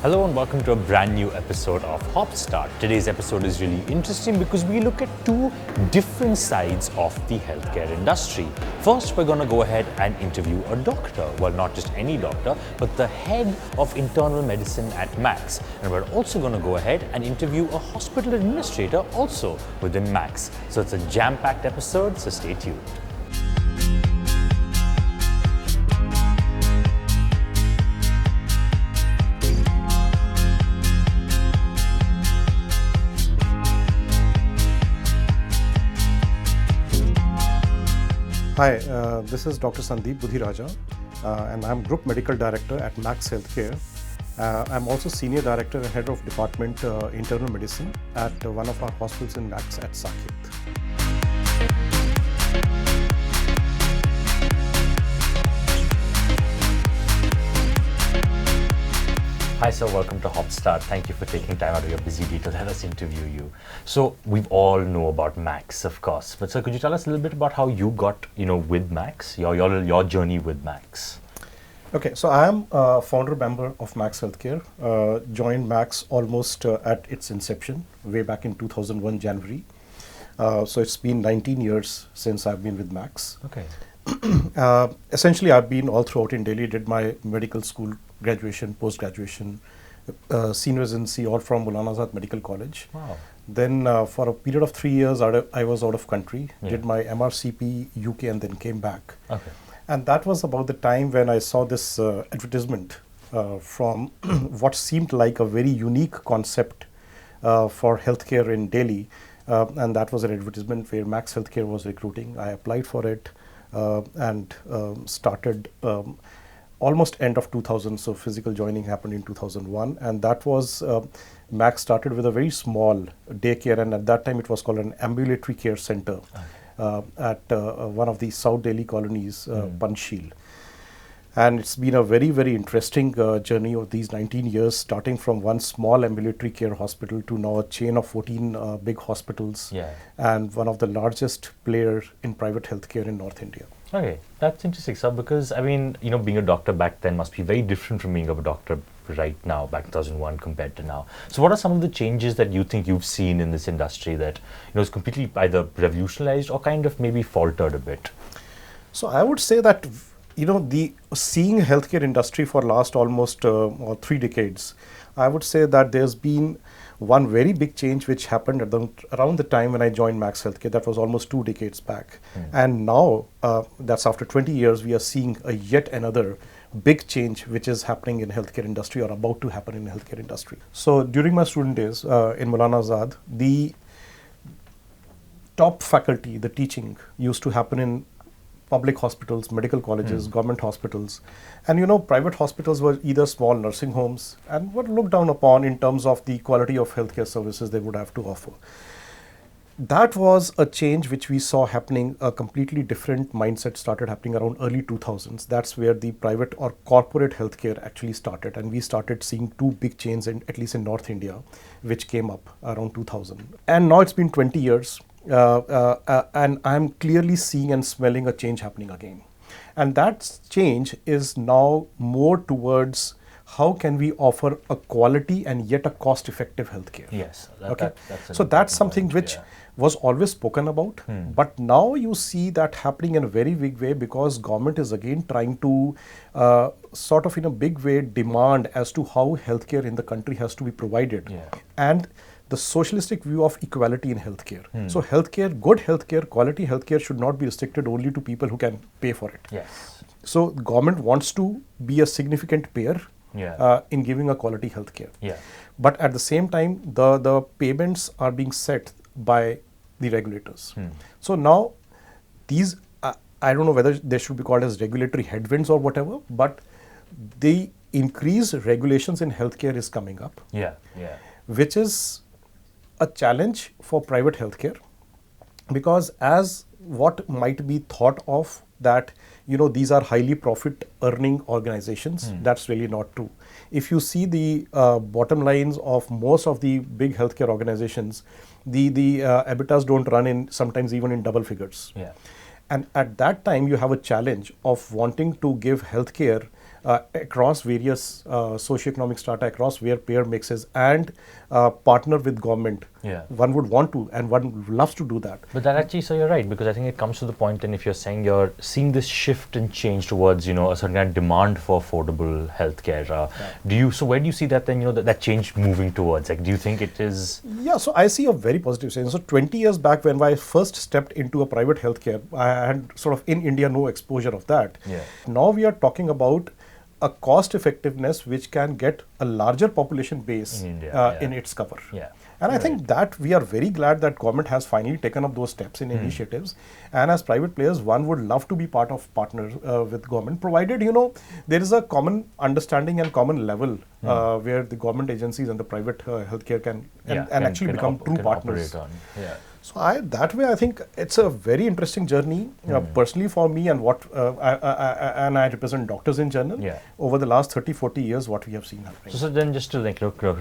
Hello and welcome to a brand new episode of HOPStart. Today's episode is really interesting because we look at two different sides of the healthcare industry. First, we're going to go ahead and interview a doctor. Well, not just any doctor, but the head of internal medicine at Max. And we're also going to go ahead and interview a hospital administrator also within Max. So it's a jam-packed episode, so stay tuned. Hi, this is Dr. Sandeep Budhiraja, and I'm Group Medical Director at Max Healthcare. I'm also Senior Director and Head of Department Internal Medicine at one of our hospitals in Max at Saket. Hi sir, welcome to HOPStart. Thank you for taking time out of your busy day to let us interview you. So we all know about Max, of course, but sir, could you tell us a little bit about how you got, with Max, your journey with Max? Okay, so I am a founder member of Max Healthcare. Joined Max almost at its inception, way back in 2001 January. So it's been 19 years since I've been with Max. Okay. Essentially, I've been all throughout in Delhi, did my medical school graduation, post-graduation, senior residency, all from Maulana Azad Medical College. Wow. Then for a period of 3 years, I was out of country, did my MRCP UK and then came back. Okay. And that was about the time when I saw this advertisement from what seemed like a very unique concept for healthcare in Delhi. And that was an advertisement where Max Healthcare was recruiting. I applied for it and started almost end of 2000, so physical joining happened in 2001, and that was Max started with a very small daycare, and at that time it was called an ambulatory care center at one of the South Delhi colonies, Panchsheel. And it's been a very, very interesting journey of these 19 years, starting from one small ambulatory care hospital to now a chain of 14 big hospitals and one of the largest players in private healthcare in North India. Okay, that's interesting, sir, because being a doctor back then must be very different from being a doctor right now, back in 2001 compared to now. So what are some of the changes that you think you've seen in this industry that is completely either revolutionized or kind of maybe faltered a bit? So I would say that the seeing healthcare industry for last almost 3 decades, I would say that there's been one very big change which happened around the time when I joined Max Healthcare. That was almost 2 decades back. And now, that's after 20 years, we are seeing yet another big change which is happening in healthcare industry or about to happen in healthcare industry. So during my student days in Maulana Azad, the top faculty, the teaching used to happen in public hospitals, medical colleges, government hospitals. And private hospitals were either small nursing homes and were looked down upon in terms of the quality of healthcare services they would have to offer. That was a change which we saw happening, a completely different mindset started happening around early 2000s. That's where the private or corporate healthcare actually started. And we started seeing 2 big chains, at least in North India, which came up around 2000. And now it's been 20 years. And I'm clearly seeing and smelling a change happening again. And that change is now more towards how can we offer a quality and yet a cost-effective healthcare. Yes. That's something which was always spoken about, but now you see that happening in a very big way because government is again trying to sort of in a big way demand as to how healthcare in the country has to be provided. And the socialistic view of equality in healthcare. So healthcare, good healthcare, quality healthcare should not be restricted only to people who can pay for it. Yes. So government wants to be a significant payer in giving a quality healthcare. But at the same time, the payments are being set by the regulators. So now these, I don't know whether they should be called as regulatory headwinds or whatever, but the increased regulations in healthcare is coming up. Which is a challenge for private healthcare, because as what might be thought of that these are highly profit earning organizations, that's really not true. If you see the bottom lines of most of the big healthcare organizations, the EBITDAs don't run in sometimes even in double figures. And at that time you have a challenge of wanting to give healthcare across various socioeconomic strata, across where payer mixes, and partner with government. Yeah. One would want to, and one loves to do that. But that actually, so you're right, because I think it comes to the point, and if you're saying you're seeing this shift and change towards, a certain kind of demand for affordable healthcare, so where do you see that then, that change moving towards? Like, do you think it is? Yeah, so I see a very positive change. So 20 years back, when I first stepped into a private healthcare, I had sort of in India no exposure of that. Yeah. Now we are talking about a cost effectiveness which can get a larger population base In India, in its cover. Yeah. And I think that we are very glad that government has finally taken up those steps in initiatives. And as private players, one would love to be part of partner with government, provided, there is a common understanding and common level where the government agencies and the private healthcare can actually become true partners. Yeah. So that way, I think it's a very interesting journey personally for me, and I represent doctors in general. Yeah. Over the last 30, 40 years, what we have seen happening. So then just to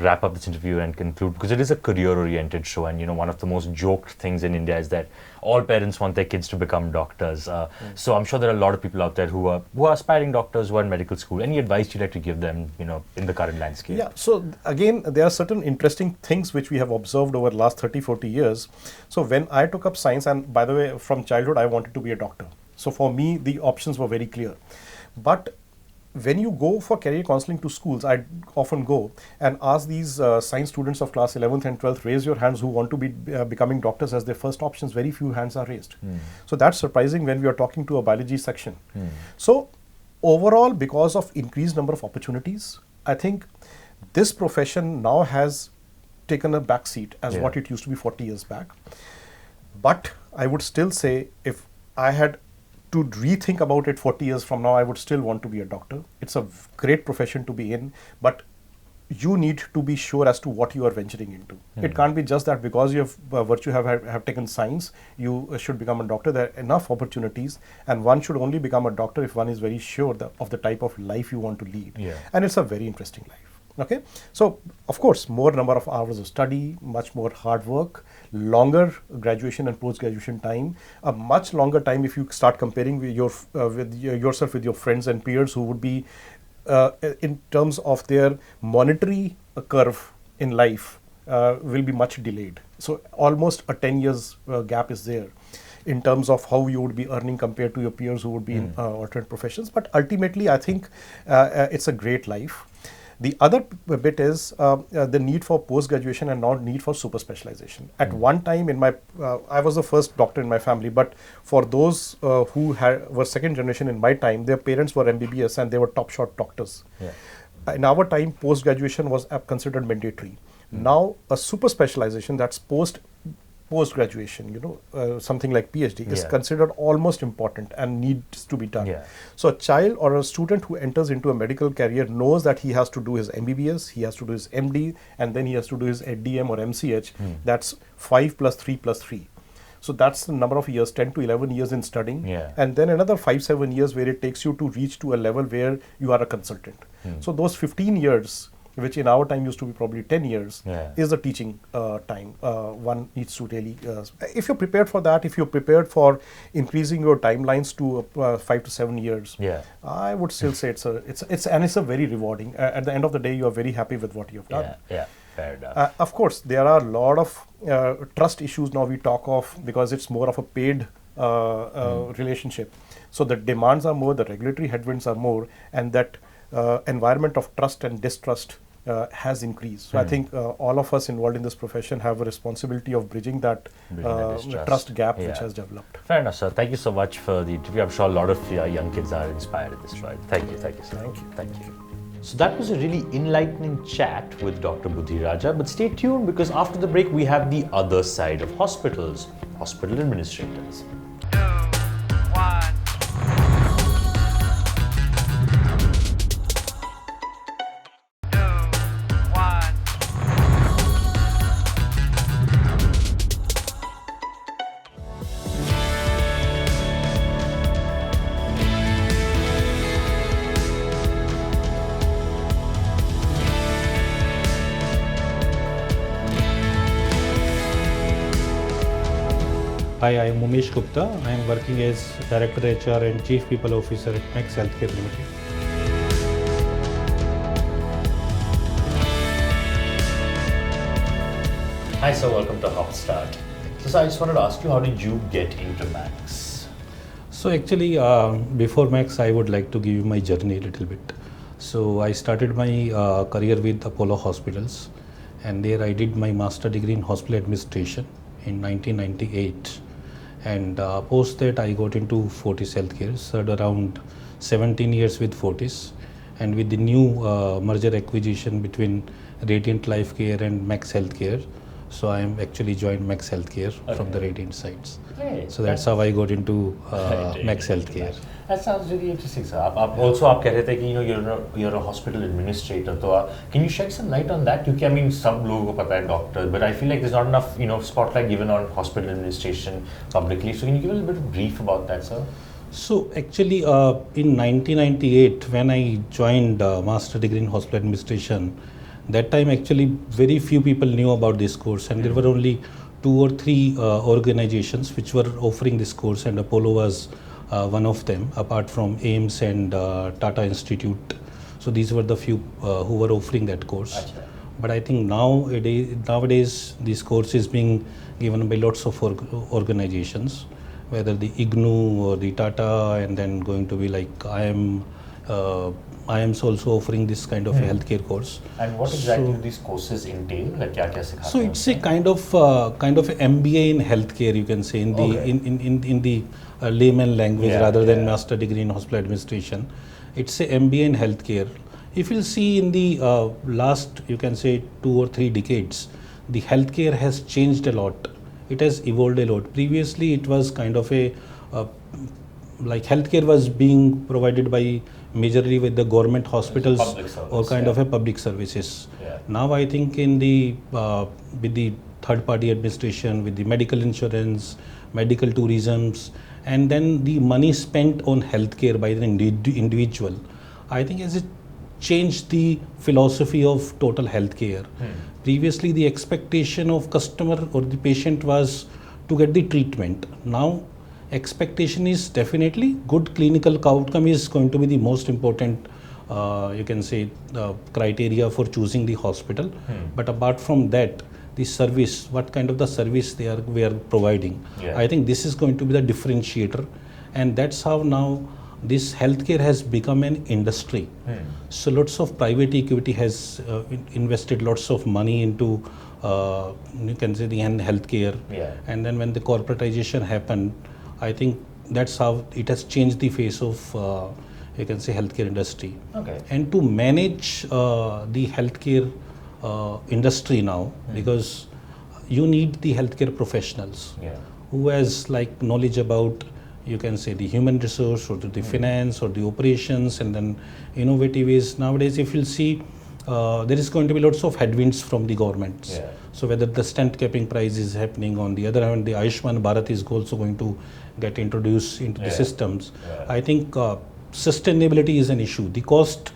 wrap up this interview and conclude, because it is a career-oriented show, and one of the most joked things in India is that all parents want their kids to become doctors. So I'm sure there are a lot of people out there who are aspiring doctors, who are in medical school. Any advice you'd like to give them, in the current landscape? Yeah, so again, there are certain interesting things which we have observed over the last 30, 40 years. So when I took up science, and by the way, from childhood, I wanted to be a doctor. So for me, the options were very clear. But when you go for career counseling to schools, I often go and ask these science students of class 11th and 12th, raise your hands who want to be becoming doctors as their first options. Very few hands are raised. So that's surprising when we are talking to a biology section. So overall, because of increased number of opportunities, I think this profession now has taken a back seat as what it used to be 40 years back. But I would still say, if I had to rethink about it 40 years from now, I would still want to be a doctor. It's a great profession to be in, but you need to be sure as to what you are venturing into. It can't be just that because you have taken science, you should become a doctor. There are enough opportunities, and one should only become a doctor if one is very sure of the type of life you want to lead. And it's a very interesting life. Okay, so of course, more number of hours of study, much more hard work, longer graduation and post-graduation time, a much longer time if you start comparing with yourself with your friends and peers who would be in terms of their monetary curve in life will be much delayed. So almost a 10 years gap is there in terms of how you would be earning compared to your peers who would be in alternate professions. But ultimately, I think it's a great life. The other bit is the need for post-graduation and not need for super specialization. At one time I was the first doctor in my family, but for those who were second generation in my time, their parents were MBBS and they were top shot doctors. In our time, post-graduation was considered mandatory. Now, a super specialization that's post-graduation, something like PhD is considered almost important and needs to be done. So a child or a student who enters into a medical career knows that he has to do his MBBS, he has to do his MD, and then he has to do his DM or MCH. That's 5 plus 3 plus 3. So that's the number of years, 10 to 11 years in studying. And then another 5-7 years where it takes you to reach to a level where you are a consultant. So those 15 years, which in our time used to be probably 10 years, is the teaching time. One needs to really, if you're prepared for that, if you're prepared for increasing your timelines to 5 to 7 years, I would still say it's a very rewarding. At the end of the day, you are very happy with what you've done. Fair enough. Of course, there are a lot of trust issues now we talk of because it's more of a paid relationship. So the demands are more, the regulatory headwinds are more, and that environment of trust and distrust has increased. So I think all of us involved in this profession have a responsibility of bridging that trust gap which has developed. Fair enough, sir. Thank you so much for the interview. I'm sure a lot of young kids are inspired at this point. Thank you, sir. Thank you. So that was a really enlightening chat with Dr. Budhi Raja. But stay tuned, because after the break we have the other side of hospitals, hospital administrators. Hi, I am Mumesh Gupta. I am working as Director HR and Chief People Officer at Max Healthcare Limited. Hi, sir. Welcome to HOPStart. So, sir, I just wanted to ask you, how did you get into Max? So actually, before Max, I would like to give you my journey a little bit. So I started my career with Apollo Hospitals, and there I did my master degree in hospital administration in 1998. And post that, I got into Fortis Healthcare, served around 17 years with Fortis, and with the new merger acquisition between Radiant Life Care and Max Healthcare. So I am actually joined Max Healthcare from the Radiant sides. Hey, So that's how I got into Max Healthcare. That sounds really interesting, sir. Also, आप कह रहे थे कि you're a hospital administrator. So, can you shed some light on that? Because I mean, सब लोगों को पता है doctor, but I feel like there's not enough spotlight given on hospital administration publicly. So, can you give a little bit of brief about that, sir? So actually, in 1998, when I joined master degree in hospital administration, that time actually very few people knew about this course, and there were only 2 or 3 organizations which were offering this course, and Apollo was one of them, apart from AIMS and Tata Institute. So these were the few who were offering that course. Achha. But I think nowadays this course is being given by lots of organizations, whether the IGNU or the Tata, and then going to be like IIMS also offering this kind of a healthcare course. And what exactly do these courses entail? Like क्या सिखाते So हैं it's a kind of a MBA in healthcare, you can say, in the in the layman language, rather than master degree in hospital administration. It's a MBA in healthcare. If you'll see in the last, you can say 2 or 3 decades, the healthcare has changed a lot. It has evolved a lot. Previously, it was kind of a like healthcare was being provided by majorly with the government hospitals or kind of a public services. Now I think in the with the third party administration, with the medical insurance, medical tourisms, and then the money spent on healthcare by the individual, I think has it changed the philosophy of total healthcare. Previously the expectation of customer or the patient was to get the treatment. Now expectation is definitely good clinical outcome is going to be the most important, you can say, criteria for choosing the hospital. But apart from that, the service, what kind of the service we are providing, I think this is going to be the differentiator, and that's how now this healthcare has become an industry. So lots of private equity has invested lots of money into you can say the healthcare, and then when the corporatization happened, I think that's how it has changed the face of you can say healthcare industry. And to manage the healthcare industry now, because you need the healthcare professionals who has like knowledge about, you can say, the human resource or the finance or the operations, and then innovative ways. Nowadays, if you'll see, there is going to be lots of headwinds from the governments. So whether the stent capping price is happening, on the other hand, the Ayushman Bharat is also going to get introduced into the systems. I think sustainability is an issue. The cost,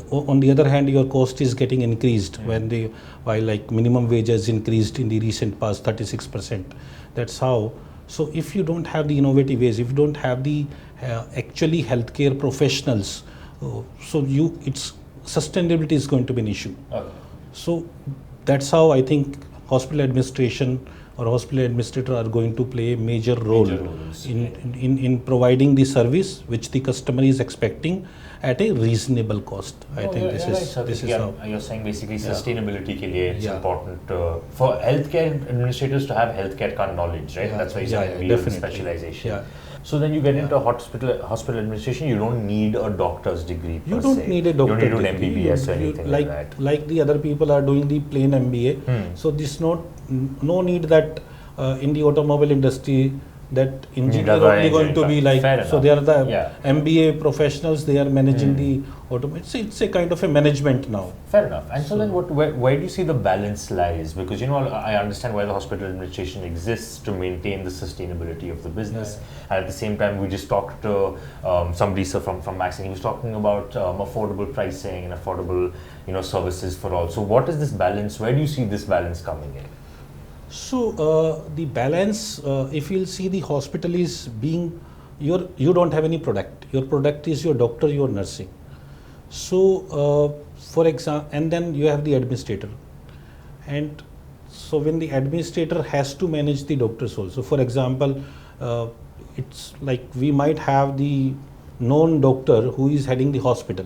on the other hand, your cost is getting increased while like minimum wage has increased in the recent past 36%. That's how. So if you don't have the innovative ways, if you don't have the actually healthcare professionals, so it's sustainability is going to be an issue. So that's how I think hospital administration or hospital administrator are going to play a major role in providing the service which the customer is expecting at a reasonable cost. I think this is how you're saying basically sustainability ke liye it's important for healthcare administrators to have healthcare kind of knowledge, right? That's why you say specialization. So then you get into hospital administration, you don't need a doctor's degree. You don't need a doctor's degree. You don't need an MBBS or anything like that. Like the other people are doing the plain MBA. So this no need that in the automobile industry that engineer only going to be like, so they are the MBA professionals, they are managing the automobile. It's a kind of a management now. Fair enough. And so then where do you see the balance lies? Because I understand why the hospital administration exists, to maintain the sustainability of the business. And at the same time, we just talked to somebody from Max, and he was talking about affordable pricing and affordable services for all. So what is this balance? Where do you see this balance coming in? So the balance, if you'll see, the hospital is being, you don't have any product. Your product is your doctor, your nursing. So for example, and then you have the administrator. And So when the administrator has to manage the doctors also, for example, it's like we might have the known doctor who is heading the hospital,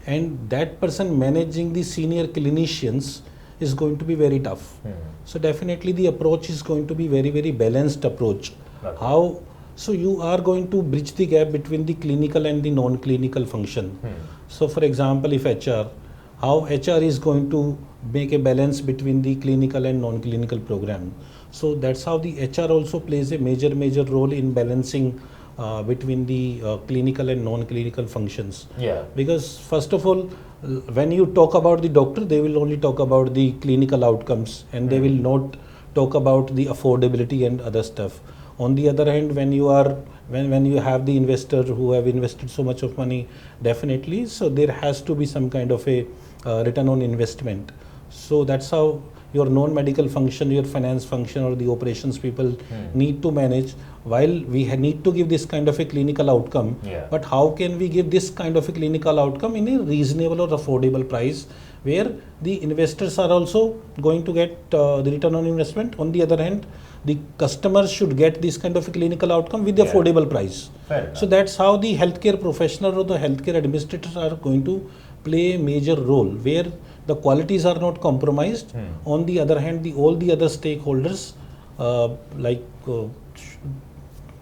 and that person managing the senior clinicians is going to be very tough. So definitely the approach is going to be very, very balanced approach. Okay. How? So you are going to bridge the gap between the clinical and the non-clinical function. So for example, if HR, how HR is going to make a balance between the clinical and non-clinical program. So that's how the HR also plays a major role in balancing between the clinical and non-clinical functions. Yeah. Because first of all, when you talk about the doctor, they will only talk about the clinical outcomes, and they will not talk about the affordability and other stuff. On the other hand, when you are when you have the investor who have invested so much of money, definitely, so there has to be some kind of a return on investment. So that's how your non-medical function, your finance function, or the operations people need to manage, while we need to give this kind of a clinical outcome. Yeah. But how can we give this kind of a clinical outcome in a reasonable or affordable price, where the investors are also going to get the return on investment? On the other hand, the customers should get this kind of a clinical outcome with the affordable price. Fair enough. So that's how the healthcare professional or the healthcare administrators are going to play a major role, where the qualities are not compromised. On the other hand, all the other stakeholders,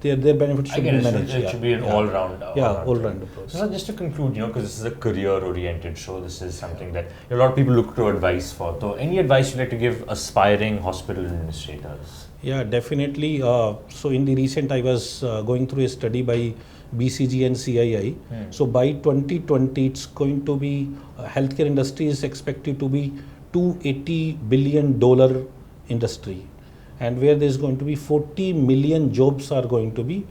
their benefits should be Again, managed. it should be an all-round approach. So just to conclude, because this is a career-oriented show, this is something that a lot of people look to advice for. So any advice you'd like to give aspiring hospital administrators? Yeah, definitely. So in the recent, I was going through a study by BCG and CII. So by 2020, it's going to be, healthcare industry is expected to be $280 billion industry, and where there's going to be 40 million jobs are going to be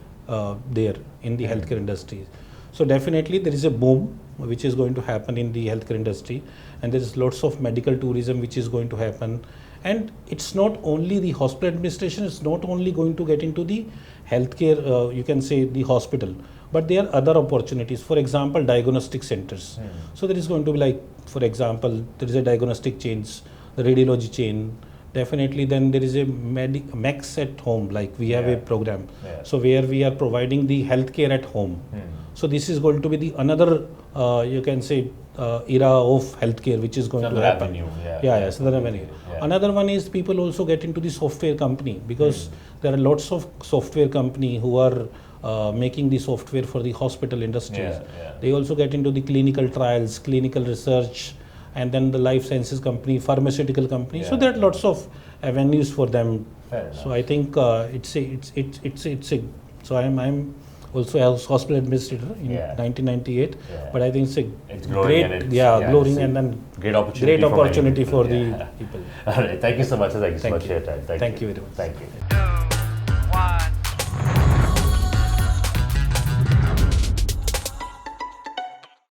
there in the healthcare industry. So definitely there is a boom which is going to happen in the healthcare industry, and there is lots of medical tourism which is going to happen. And it's not only the hospital administration, it's not only going to get into the healthcare, you can say the hospital, but there are other opportunities. For example, diagnostic centers. So there is going to be, like, for example, there is a diagnostic chains, the radiology chain. Definitely, then there is a Max at home, like we have a program. So where we are providing the healthcare at home. So this is going to be the another, you can say, era of healthcare which is going to happen. So another avenue. Another one is people also get into the software company, because there are lots of software company who are making the software for the hospital industries. They also get into the clinical trials, clinical research, and then the life sciences company, pharmaceutical company. So there are lots of avenues for them. So I think it's a. So I'm also a hospital administrator in 1998, but I think it's growing, growing, and then great opportunity for the people. All right, thank you so much. Thank you so much for your time. Thank you very much. Thank you.